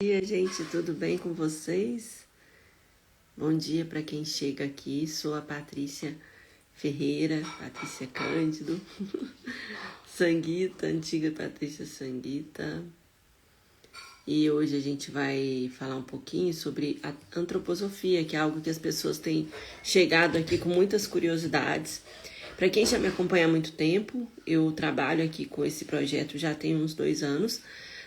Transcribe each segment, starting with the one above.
Bom dia, gente, tudo bem com vocês? Bom dia para quem chega aqui. Sou a Patrícia Ferreira, Patrícia Cândido, Sanguita, antiga Patrícia Sanguita. E hoje a gente vai falar um pouquinho sobre a antroposofia, que é algo que as pessoas têm chegado aqui com muitas curiosidades. Para quem já me acompanha há muito tempo, eu trabalho aqui com esse projeto já tem uns 2 anos.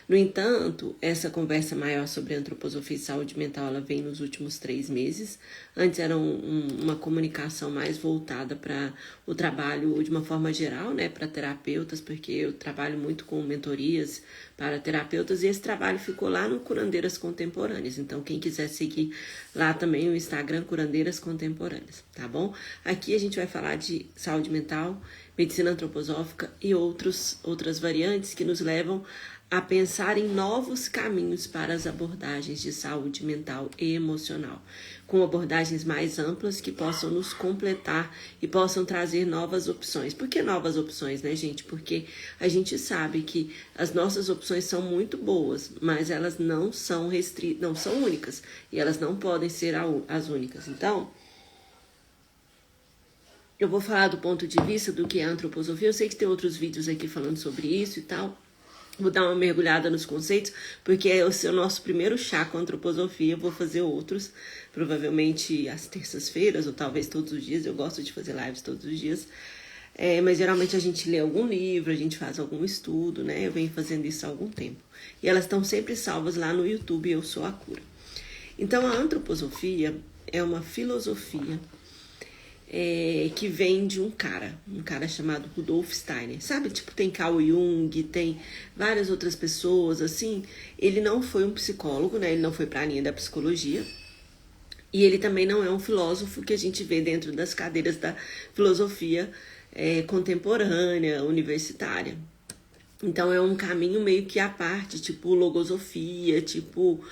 No entanto, essa conversa maior sobre antroposofia e saúde mental, ela vem nos últimos 3 meses. Antes era uma comunicação mais voltada para o trabalho de uma forma geral, né, para terapeutas, porque eu trabalho muito com mentorias para terapeutas e esse trabalho ficou lá no Curandeiras Contemporâneas. Então, quem quiser seguir lá também o Instagram Curandeiras Contemporâneas, tá bom? Aqui a gente vai falar de saúde mental, medicina antroposófica e outras variantes que nos levam a pensar em novos caminhos para as abordagens de saúde mental e emocional, com abordagens mais amplas que possam nos completar e possam trazer novas opções. Por que novas opções, né, gente? Porque a gente sabe que as nossas opções são muito boas, mas elas não são não são únicas e elas não podem ser as únicas. Então, eu vou falar do ponto de vista do que é a antroposofia. Eu sei que tem outros vídeos aqui falando sobre isso e tal. Vou dar uma mergulhada nos conceitos, porque é o nosso primeiro chá com antroposofia. Eu vou fazer outros, provavelmente às terças-feiras, ou talvez todos os dias. Eu gosto de fazer lives todos os dias. Mas geralmente a gente lê algum livro, a gente faz algum estudo, né? Eu venho fazendo isso há algum tempo. E elas estão sempre salvas lá no YouTube, Eu Sou a Cura. Então, a antroposofia é uma filosofia que vem de um cara chamado Rudolf Steiner. Sabe, tipo, tem Carl Jung, tem várias outras pessoas, assim. Ele não foi um psicólogo, né? Ele não foi para a linha da psicologia. E ele também não é um filósofo que a gente vê dentro das cadeiras da filosofia contemporânea, universitária. Então, é um caminho meio que à parte, tipo logosofia, tipo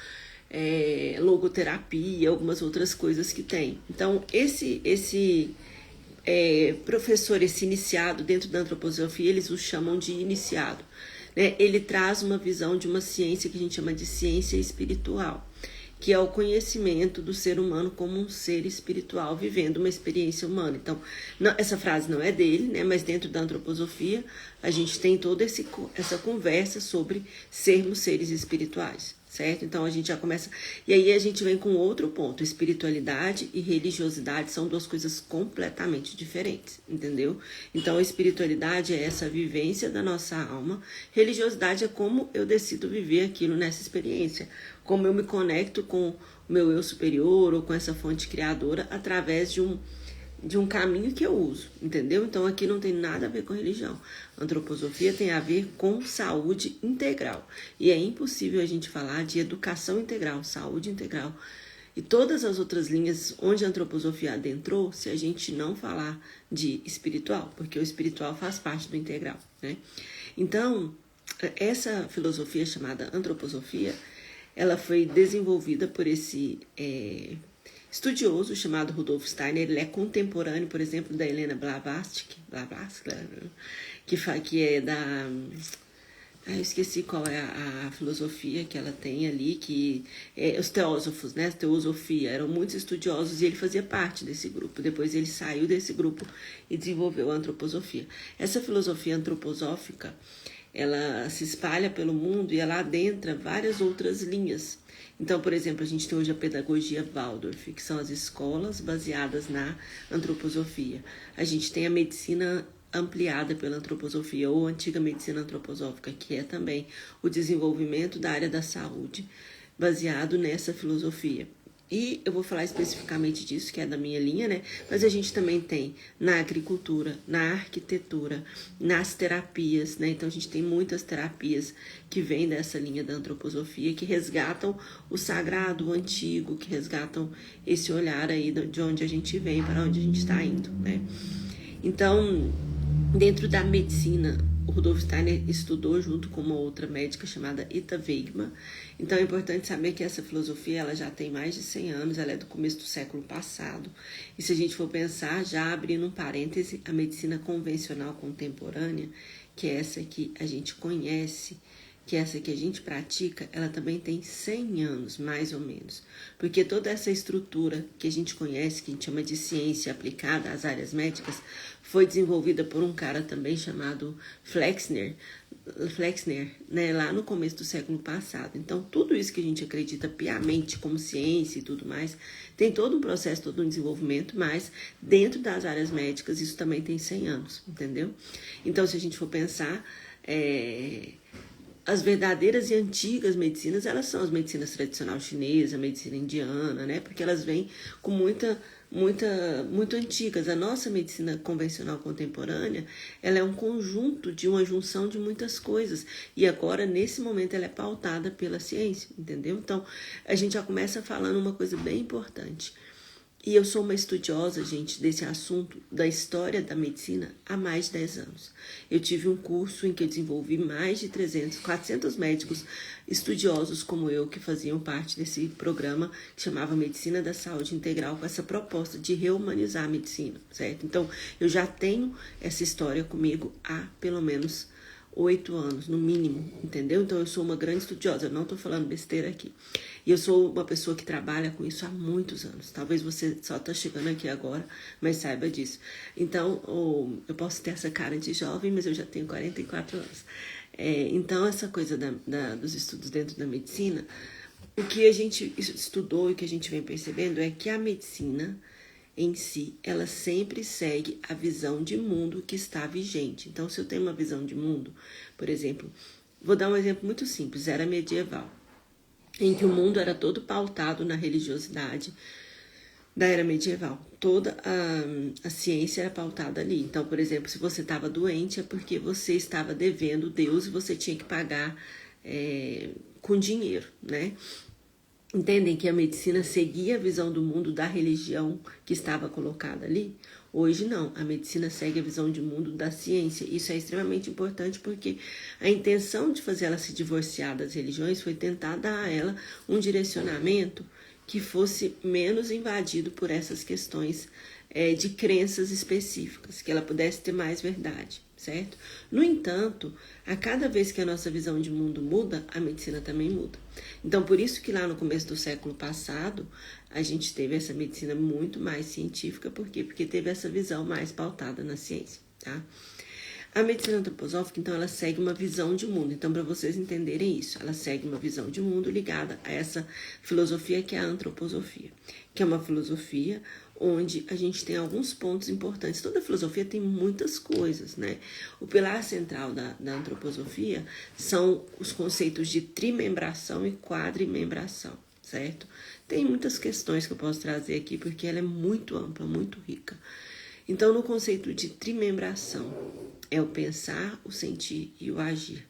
logoterapia, algumas outras coisas que tem. Então, esse professor, esse iniciado dentro da antroposofia, eles o chamam de iniciado, né? Ele traz uma visão de uma ciência que a gente chama de ciência espiritual, que é o conhecimento do ser humano como um ser espiritual vivendo uma experiência humana. Então, essa frase não é dele, né? Mas dentro da antroposofia, a gente tem toda essa conversa sobre sermos seres espirituais, certo? Então, a gente já começa... E aí, a gente vem com outro ponto. Espiritualidade e religiosidade são 2 coisas completamente diferentes, entendeu? Então, a espiritualidade é essa vivência da nossa alma. Religiosidade é como eu decido viver aquilo nessa experiência. Como eu me conecto com o meu eu superior ou com essa fonte criadora através de um caminho que eu uso, entendeu? Então, aqui não tem nada a ver com religião. Antroposofia tem a ver com saúde integral. E é impossível a gente falar de educação integral, saúde integral e todas as outras linhas onde a antroposofia adentrou se a gente não falar de espiritual, porque o espiritual faz parte do integral, né? Então, essa filosofia chamada antroposofia, ela foi desenvolvida por esse estudioso chamado Rudolf Steiner. Ele é contemporâneo, por exemplo, da Helena Blavatsky, que é da... eu esqueci qual é a filosofia que ela tem ali, que os teósofos, né? Teosofia, eram muitos estudiosos e ele fazia parte desse grupo. Depois ele saiu desse grupo e desenvolveu a antroposofia. Essa filosofia antroposófica, ela se espalha pelo mundo e ela adentra várias outras linhas. Então, por exemplo, a gente tem hoje a pedagogia Waldorf, que são as escolas baseadas na antroposofia. A gente tem a medicina ampliada pela antroposofia, ou antiga medicina antroposófica, que é também o desenvolvimento da área da saúde, baseado nessa filosofia. E eu vou falar especificamente disso, que é da minha linha, né? Mas a gente também tem na agricultura, na arquitetura, nas terapias, né? Então, a gente tem muitas terapias que vêm dessa linha da antroposofia, que resgatam o sagrado, o antigo, que resgatam esse olhar aí de onde a gente vem, para onde a gente está indo, né? Então, dentro da medicina, o Rudolf Steiner estudou junto com uma outra médica chamada Ita Weigmann. Então é importante saber que essa filosofia ela já tem mais de 100 anos, ela é do começo do século passado. E se a gente for pensar, já abrindo um parêntese, a medicina convencional contemporânea, que é essa que a gente conhece, que essa que a gente pratica, ela também tem 100 anos, mais ou menos. Porque toda essa estrutura que a gente conhece, que a gente chama de ciência aplicada às áreas médicas, foi desenvolvida por um cara também chamado Flexner, né, lá no começo do século passado. Então, tudo isso que a gente acredita piamente como ciência e tudo mais, tem todo um processo, todo um desenvolvimento, mas dentro das áreas médicas isso também tem 100 anos, entendeu? Então, se a gente for pensar, as verdadeiras e antigas medicinas, elas são as medicinas tradicional chinesa, a medicina indiana, né? Porque elas vêm com muito antigas. A nossa medicina convencional contemporânea, ela é um conjunto de uma junção de muitas coisas. E agora, nesse momento, ela é pautada pela ciência, entendeu? Então, a gente já começa falando uma coisa bem importante. E eu sou uma estudiosa, gente, desse assunto da história da medicina há mais de 10 anos. Eu tive um curso em que eu desenvolvi mais de 400 médicos estudiosos como eu, que faziam parte desse programa que chamava Medicina da Saúde Integral, com essa proposta de reumanizar a medicina, certo? Então, eu já tenho essa história comigo há pelo menos 8 anos, no mínimo, entendeu? Então, eu sou uma grande estudiosa, eu não estou falando besteira aqui. E eu sou uma pessoa que trabalha com isso há muitos anos. Talvez você só está chegando aqui agora, mas saiba disso. Então, eu posso ter essa cara de jovem, mas eu já tenho 44 anos. Então, essa coisa dos estudos dentro da medicina, o que a gente estudou e que a gente vem percebendo é que a medicina em si, ela sempre segue a visão de mundo que está vigente. Então, se eu tenho uma visão de mundo, por exemplo, vou dar um exemplo muito simples, era medieval, em que o mundo era todo pautado na religiosidade da era medieval. Toda a ciência era pautada ali. Então, por exemplo, se você estava doente, é porque você estava devendo Deus e você tinha que pagar com dinheiro, né? Entendem que a medicina seguia a visão do mundo da religião que estava colocada ali? Hoje não, a medicina segue a visão de mundo da ciência. Isso é extremamente importante porque a intenção de fazer ela se divorciar das religiões foi tentar dar a ela um direcionamento que fosse menos invadido por essas questões de crenças específicas, que ela pudesse ter mais verdade, certo? No entanto, a cada vez que a nossa visão de mundo muda, a medicina também muda. Então, por isso que lá no começo do século passado, a gente teve essa medicina muito mais científica, por quê? Porque teve essa visão mais pautada na ciência, tá? A medicina antroposófica, então, ela segue uma visão de mundo. Então, para vocês entenderem isso, ela segue uma visão de mundo ligada a essa filosofia que é a antroposofia, que é uma filosofia onde a gente tem alguns pontos importantes. Toda filosofia tem muitas coisas, né? O pilar central da antroposofia são os conceitos de trimembração e quadrimembração, certo? Tem muitas questões que eu posso trazer aqui, porque ela é muito ampla, muito rica. Então, no conceito de trimembração, é o pensar, o sentir e o agir.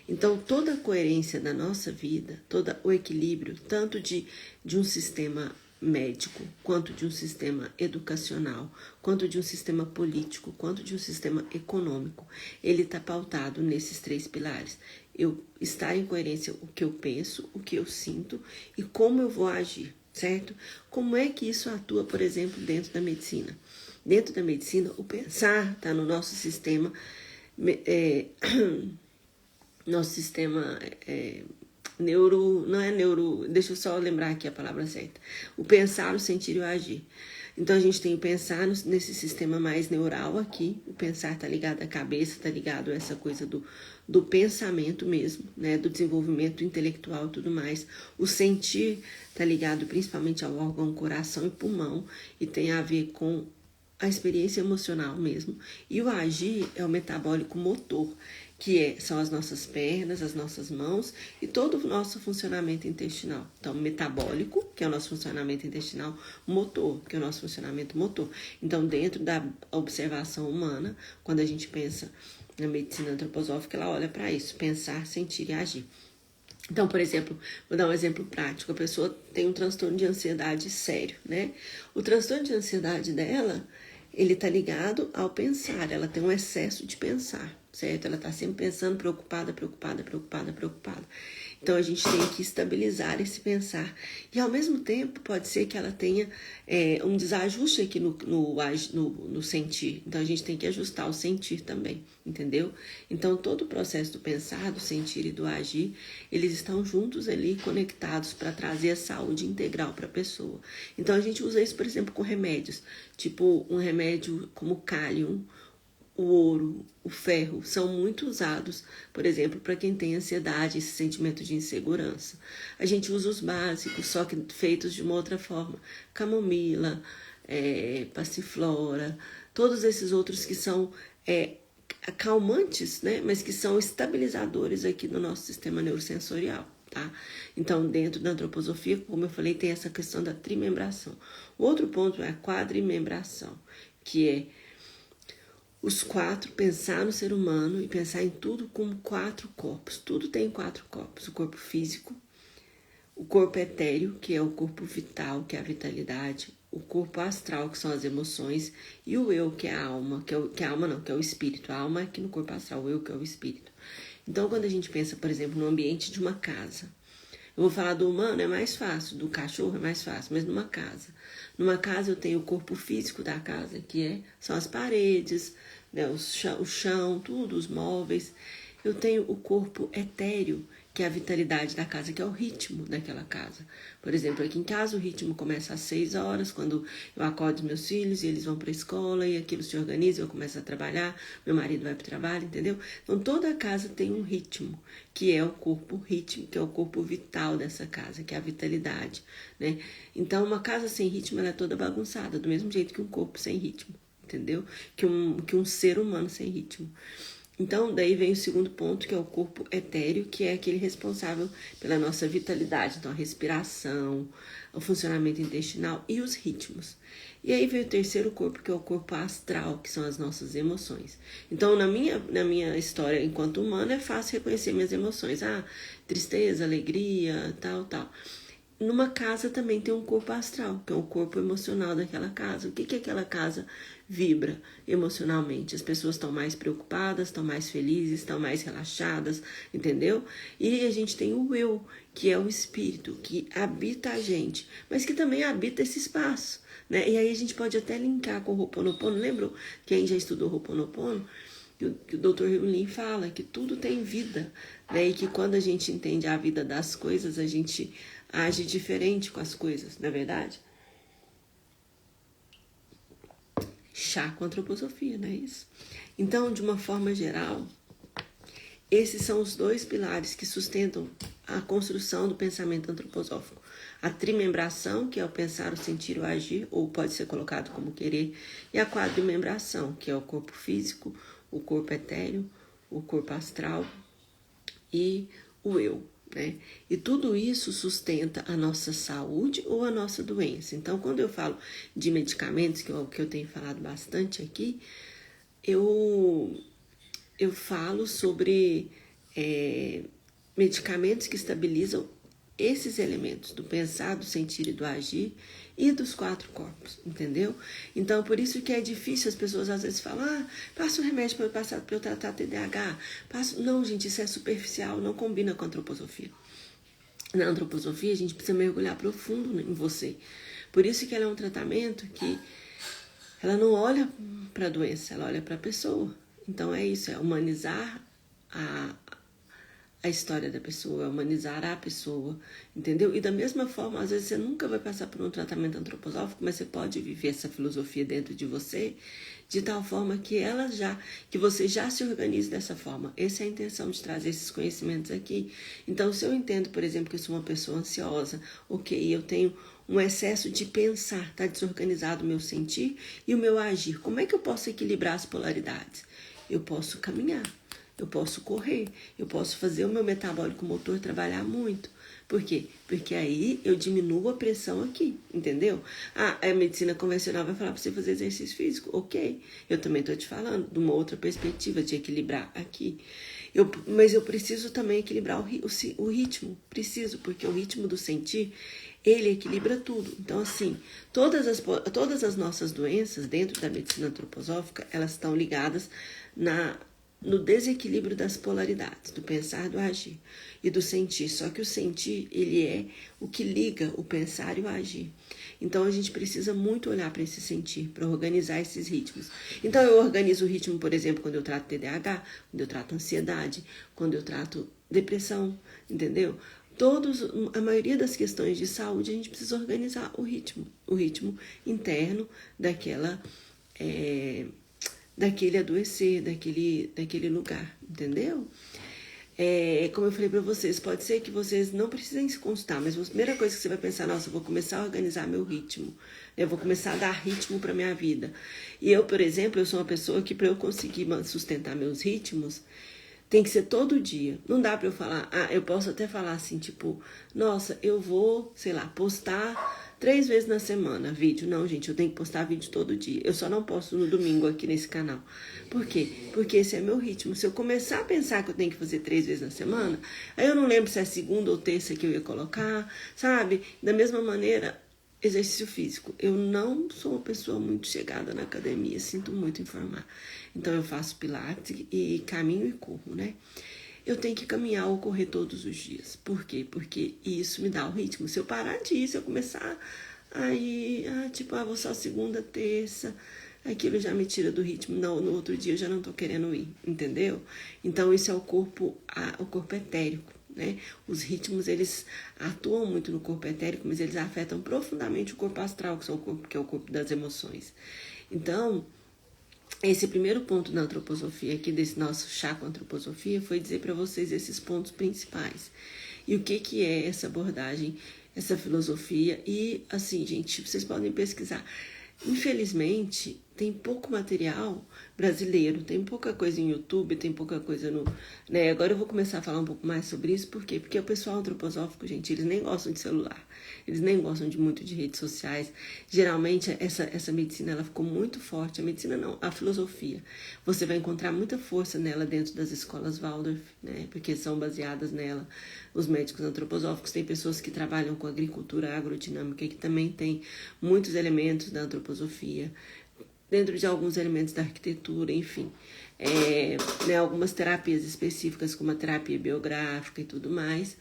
Então, toda a coerência da nossa vida, todo o equilíbrio, tanto de um sistema médico, quanto de um sistema educacional, quanto de um sistema político, quanto de um sistema econômico, ele está pautado nesses 3 pilares. Eu estar em coerência o que eu penso, o que eu sinto e como eu vou agir, certo? Como é que isso atua, por exemplo, dentro da medicina? Dentro da medicina, o pensar está no nosso sistema, deixa eu só lembrar aqui a palavra certa. O pensar, o sentir e o agir. Então, a gente tem o pensar nesse sistema mais neural aqui. O pensar está ligado à cabeça, está ligado a essa coisa do pensamento mesmo, né? Do desenvolvimento intelectual e tudo mais. O sentir está ligado principalmente ao órgão coração e pulmão e tem a ver com a experiência emocional mesmo. E o agir é o metabólico motor, que são as nossas pernas, as nossas mãos e todo o nosso funcionamento intestinal. Então, metabólico, que é o nosso funcionamento intestinal, motor, que é o nosso funcionamento motor. Então, dentro da observação humana, quando a gente pensa na medicina antroposófica, ela olha para isso, pensar, sentir e agir. Então, por exemplo, vou dar um exemplo prático. A pessoa tem um transtorno de ansiedade sério, né? O transtorno de ansiedade dela, ele está ligado ao pensar. Ela tem um excesso de pensar, certo? Ela está sempre pensando, preocupada. Então a gente tem que estabilizar esse e ao mesmo tempo pode ser que ela tenha um desajuste aqui no sentir. Então a gente tem que ajustar o sentir também, entendeu? Então todo o processo do pensar, do sentir e do agir, eles estão juntos ali, conectados para trazer a saúde integral para a pessoa. Então a gente usa isso, por exemplo, com remédios, tipo um remédio como o cálium, o ouro, o ferro, são muito usados, por exemplo, para quem tem ansiedade, esse sentimento de insegurança. A gente usa os básicos, só que feitos de uma outra forma. Camomila, passiflora, todos esses outros que são calmantes, né? Mas que são estabilizadores aqui no nosso sistema neurosensorial. Tá? Então, dentro da antroposofia, como eu falei, tem essa questão da trimembração. O outro ponto é a quadrimembração, que é os quatro, pensar no ser humano e pensar em tudo como 4 corpos. Tudo tem 4 corpos. O corpo físico, o corpo etéreo, que é o corpo vital, que é a vitalidade, o corpo astral, que são as emoções, e o eu, que é a alma, que é o espírito. A alma é aqui no corpo astral, o eu, que é o espírito. Então, quando a gente pensa, por exemplo, no ambiente de uma casa, eu vou falar do humano, é mais fácil, do cachorro é mais fácil, mas numa casa. Numa casa eu tenho o corpo físico da casa, que são as paredes, né, o chão, tudo, os móveis. Eu tenho o corpo etéreo, que é a vitalidade da casa, que é o ritmo daquela casa. Por exemplo, aqui em casa o ritmo começa às 6 horas, quando eu acordo os meus filhos e eles vão para a escola e aquilo se organiza, eu começo a trabalhar, meu marido vai para o trabalho, entendeu? Então toda a casa tem um ritmo, que é o corpo ritmo, que é o corpo vital dessa casa, que é a vitalidade, né? Então uma casa sem ritmo, ela é toda bagunçada, do mesmo jeito que um corpo sem ritmo, entendeu? Que um ser humano sem ritmo. Então, daí vem o segundo ponto, que é o corpo etéreo, que é aquele responsável pela nossa vitalidade. Então, a respiração, o funcionamento intestinal e os ritmos. E aí vem o terceiro corpo, que é o corpo astral, que são as nossas emoções. Então, na minha história enquanto humana, é fácil reconhecer minhas emoções. Tristeza, alegria, tal. Numa casa também tem um corpo astral, que é o corpo emocional daquela casa. O que aquela casa vibra emocionalmente? As pessoas estão mais preocupadas, estão mais felizes, estão mais relaxadas, entendeu? E a gente tem o eu, que é o espírito, que habita a gente, mas que também habita esse espaço, né? E aí a gente pode até linkar com o Ho'oponopono. Lembram quem já estudou Ho'oponopono? Que o Dr. Hyun-Lin fala que tudo tem vida, né? E que quando a gente entende a vida das coisas, a gente age diferente com as coisas, não é verdade? Chá com antroposofia, não é isso? Então, de uma forma geral, esses são os 2 pilares que sustentam a construção do pensamento antroposófico. A trimembração, que é o pensar, o sentir, o agir, ou pode ser colocado como querer, e a quadrimembração, que é o corpo físico, o corpo etéreo, o corpo astral e o eu. Né? E tudo isso sustenta a nossa saúde ou a nossa doença. Então, quando eu falo de medicamentos, que eu tenho falado bastante aqui, eu falo sobre medicamentos que estabilizam esses elementos do pensar, do sentir e do agir e dos 4 corpos, entendeu? Então, por isso que é difícil, as pessoas às vezes falam, passa um remédio para eu tratar TDAH. Não, gente, isso é superficial, não combina com a antroposofia. Na antroposofia, a gente precisa mergulhar profundo em você. Por isso que ela é um tratamento que ela não olha para a doença, ela olha para a pessoa. Então, é isso, é humanizar a história da pessoa, humanizar a pessoa, entendeu? E da mesma forma, às vezes você nunca vai passar por um tratamento antroposófico, mas você pode viver essa filosofia dentro de você, de tal forma que você já se organize dessa forma. Essa é a intenção de trazer esses conhecimentos aqui. Então, se eu entendo, por exemplo, que eu sou uma pessoa ansiosa, eu tenho um excesso de pensar, tá desorganizado o meu sentir e o meu agir. Como é que eu posso equilibrar as polaridades? Eu posso caminhar. Eu posso correr, eu posso fazer o meu metabólico motor trabalhar muito. Por quê? Porque aí eu diminuo a pressão aqui, entendeu? A medicina convencional vai falar para você fazer exercício físico, ok. Eu também estou te falando de uma outra perspectiva de equilibrar aqui. Mas eu preciso também equilibrar o ritmo, porque o ritmo do sentir, ele equilibra tudo. Então, assim, todas as nossas doenças dentro da medicina antroposófica, elas estão ligadas no desequilíbrio das polaridades, do pensar, do agir e do sentir. Só que o sentir, ele é o que liga o pensar e o agir. Então, a gente precisa muito olhar para esse sentir, para organizar esses ritmos. Então, eu organizo o ritmo, por exemplo, quando eu trato TDAH, quando eu trato ansiedade, quando eu trato depressão, entendeu? A maioria das questões de saúde, a gente precisa organizar o ritmo interno daquele adoecer, daquele lugar, entendeu? Como eu falei para vocês, pode ser que vocês não precisem se consultar, mas a primeira coisa que você vai pensar, nossa, eu vou começar a organizar meu ritmo, eu vou começar a dar ritmo para minha vida. E eu, por exemplo, eu sou uma pessoa que para eu conseguir sustentar meus ritmos, tem que ser todo dia. Não dá para eu falar, eu posso até falar assim, tipo, nossa, eu vou, sei lá, postar 3 vezes na semana vídeo. Não, gente, eu tenho que postar vídeo todo dia. Eu só não posto no domingo aqui nesse canal. Por quê? Porque esse é meu ritmo. Se eu começar a pensar que eu tenho que fazer 3 vezes na semana, aí eu não lembro se é segunda ou terça que eu ia colocar, sabe? Da mesma maneira, exercício físico. Eu não sou uma pessoa muito chegada na academia, sinto muito informar. Então eu faço pilates e caminho e corro, né? Eu tenho que caminhar ou correr todos os dias. Por quê? Porque isso me dá o ritmo. Se eu parar disso, se eu começar aí, vou só segunda, terça, aquilo já me tira do ritmo. Não, no outro dia eu já não tô querendo ir, entendeu? Então isso é o corpo etérico, né? Os ritmos, eles atuam muito no corpo etérico, mas eles afetam profundamente o corpo astral, que é o corpo das emoções. Então, esse primeiro ponto da antroposofia aqui, desse nosso chá com antroposofia, foi dizer para vocês esses pontos principais. E o que é essa abordagem, essa filosofia. E, assim, gente, vocês podem pesquisar. Infelizmente, tem pouco material brasileiro, tem pouca coisa em YouTube, tem pouca coisa no... né? Agora eu vou começar a falar um pouco mais sobre isso, por quê? Porque o pessoal antroposófico, gente, eles nem gostam de celular, eles nem gostam muito de redes sociais. Geralmente, essa medicina, ela ficou muito forte, a medicina não, a filosofia. Você vai encontrar muita força nela dentro das escolas Waldorf, né? Porque são baseadas nela. Os médicos antroposóficos, tem pessoas que trabalham com agricultura agrodinâmica, que também tem muitos elementos da antroposofia, dentro de alguns elementos da arquitetura, enfim. Né, algumas terapias específicas, como a terapia biográfica e tudo mais.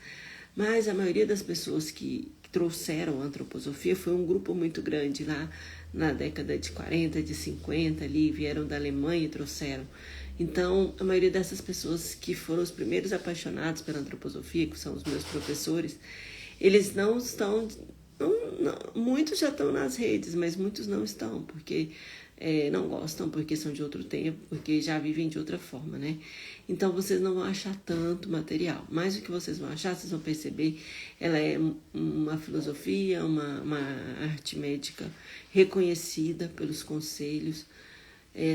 Mas a maioria das pessoas que trouxeram a antroposofia foi um grupo muito grande lá na década de 40, de 50, ali, vieram da Alemanha e trouxeram. Então, a maioria dessas pessoas que foram os primeiros apaixonados pela antroposofia, que são os meus professores, eles não estão... muitos já estão nas redes, mas muitos não estão, porque não gostam, porque são de outro tempo, porque já vivem de outra forma, né? Então, vocês não vão achar tanto material. Mas o que vocês vão achar, vocês vão perceber, ela é uma filosofia, uma arte médica reconhecida pelos conselhos,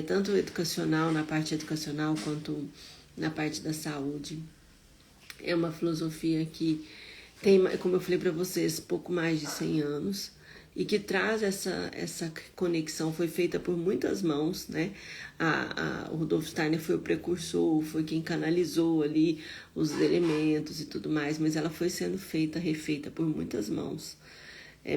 tanto educacional, na parte educacional, quanto na parte da saúde. É uma filosofia que tem, como eu falei para vocês, pouco mais de 100 anos, e que traz essa conexão, foi feita por muitas mãos, né? O Rudolf Steiner foi o precursor, foi quem canalizou ali os elementos e tudo mais, mas ela foi sendo refeita por muitas mãos.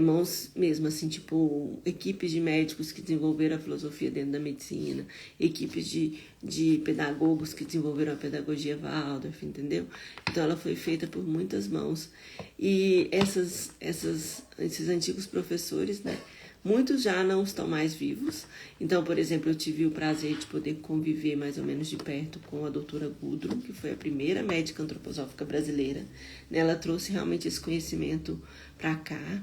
Mãos mesmo, assim, tipo, equipes de médicos que desenvolveram a filosofia dentro da medicina, equipes de pedagogos que desenvolveram a pedagogia Waldorf, entendeu? Então, ela foi feita por muitas mãos. E esses antigos professores, né, muitos já não estão mais vivos. Então, por exemplo, eu tive o prazer de poder conviver mais ou menos de perto com a doutora Gudrun, que foi a primeira médica antroposófica brasileira. Ela trouxe realmente esse conhecimento para cá.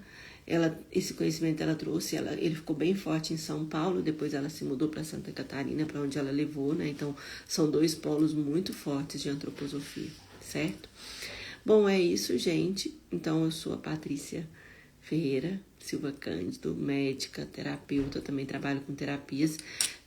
Esse conhecimento ela trouxe, ele ficou bem forte em São Paulo, depois ela se mudou para Santa Catarina, para onde ela levou, né? Então, são 2 polos muito fortes de antroposofia, certo? Bom, é isso, gente. Então, eu sou a Patrícia Ferreira Silva Cândido, médica, terapeuta, também trabalho com terapias.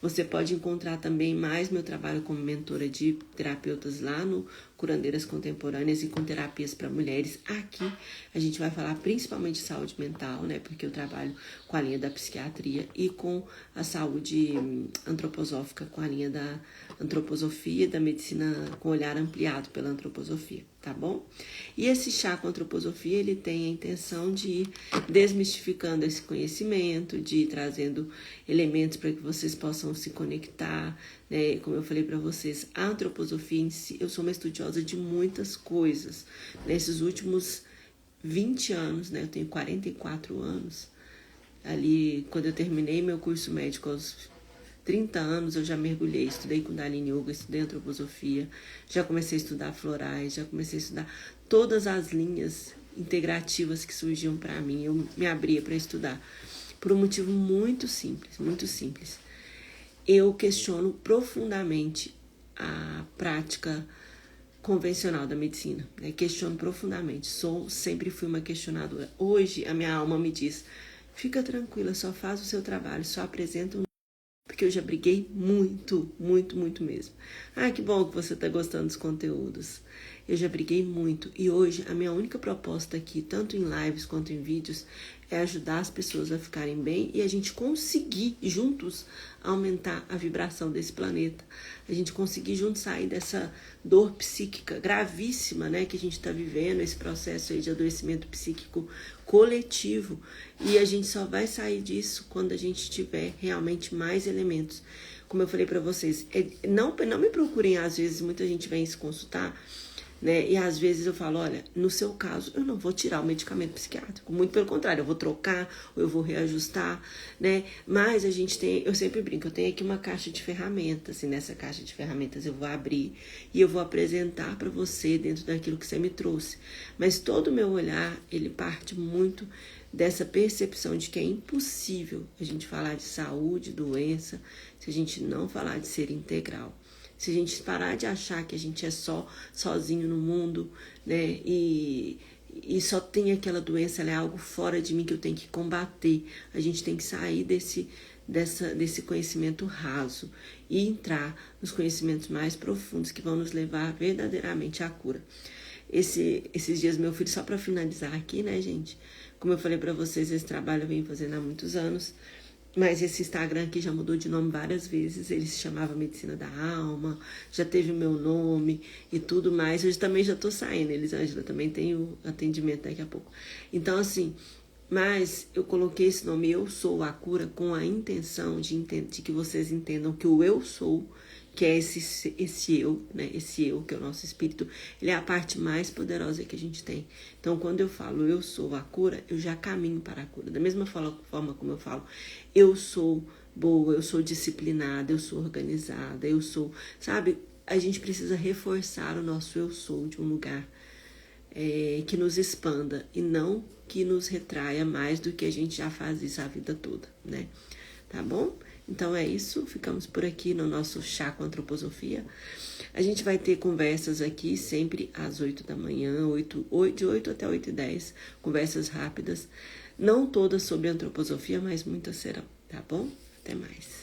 Você pode encontrar também mais meu trabalho como mentora de terapeutas lá no Curandeiras Contemporâneas e com terapias para mulheres. Aqui a gente vai falar principalmente de saúde mental, né? Porque eu trabalho com a linha da psiquiatria e com a saúde antroposófica, com a linha da antroposofia, da medicina com olhar ampliado pela antroposofia. tá bom? E esse chá com antroposofia, ele tem a intenção de ir desmistificando esse conhecimento, de ir trazendo elementos para que vocês possam se conectar, né? Como eu falei para vocês, a antroposofia em si, eu sou uma estudiosa de muitas coisas. Nesses últimos 20 anos, né? Eu tenho 44 anos. Ali, quando eu terminei meu curso médico aos 30 anos, eu já mergulhei, estudei Kundalini Yoga, estudei antroposofia, já comecei a estudar florais, já comecei a estudar todas as linhas integrativas que surgiam para mim. Eu me abria para estudar por um motivo muito simples, muito simples. Eu questiono profundamente a prática convencional da medicina, né? Questiono profundamente, sempre fui uma questionadora. Hoje a minha alma me diz, fica tranquila, só faz o seu trabalho, só apresenta um... Porque eu já briguei muito, muito, muito mesmo. Ah, que bom que você está gostando dos conteúdos. Eu já briguei muito. E hoje a minha única proposta aqui, tanto em lives quanto em vídeos, é ajudar as pessoas a ficarem bem e a gente conseguir juntos aumentar a vibração desse planeta. A gente conseguir juntos sair dessa dor psíquica gravíssima, né, que a gente está vivendo, esse processo aí de adoecimento psíquico coletivo. E a gente só vai sair disso quando a gente tiver realmente mais elementos. Como eu falei para vocês, não me procurem, às vezes muita gente vem se consultar, né? E às vezes eu falo, olha, no seu caso, eu não vou tirar o medicamento psiquiátrico, muito pelo contrário, eu vou trocar ou eu vou reajustar, né? Mas a gente tem, eu sempre brinco, eu tenho aqui uma caixa de ferramentas, e nessa caixa de ferramentas eu vou abrir e eu vou apresentar para você dentro daquilo que você me trouxe. Mas todo o meu olhar, ele parte muito dessa percepção de que é impossível a gente falar de saúde, doença, se a gente não falar de ser integral. Se a gente parar de achar que a gente é sozinho no mundo, né, e só tem aquela doença, ela é algo fora de mim que eu tenho que combater. A gente tem que sair desse conhecimento raso e entrar nos conhecimentos mais profundos que vão nos levar verdadeiramente à cura. Esses dias, meu filho, só para finalizar aqui, né, gente? Como eu falei para vocês, esse trabalho eu venho fazendo há muitos anos. Mas esse Instagram aqui já mudou de nome várias vezes. Ele se chamava Medicina da Alma, já teve o meu nome e tudo mais. Hoje também já tô saindo, Elisângela, também tem o atendimento daqui a pouco. Então, assim, mas eu coloquei esse nome Eu Sou a Cura com a intenção de que vocês entendam que o Eu Sou, que é esse eu, né? Esse eu, que é o nosso espírito, ele é a parte mais poderosa que a gente tem. Então, quando eu falo eu sou a cura, eu já caminho para a cura. Da mesma forma como eu falo, eu sou boa, eu sou disciplinada, eu sou organizada, eu sou... Sabe, a gente precisa reforçar o nosso eu sou de um lugar que nos expanda e não que nos retraia mais do que a gente já faz isso a vida toda, né? Tá bom? Então é isso, ficamos por aqui no nosso chá com antroposofia. A gente vai ter conversas aqui sempre às 8 da manhã, de 8 até 8h10, conversas rápidas, não todas sobre antroposofia, mas muitas serão, tá bom? Até mais.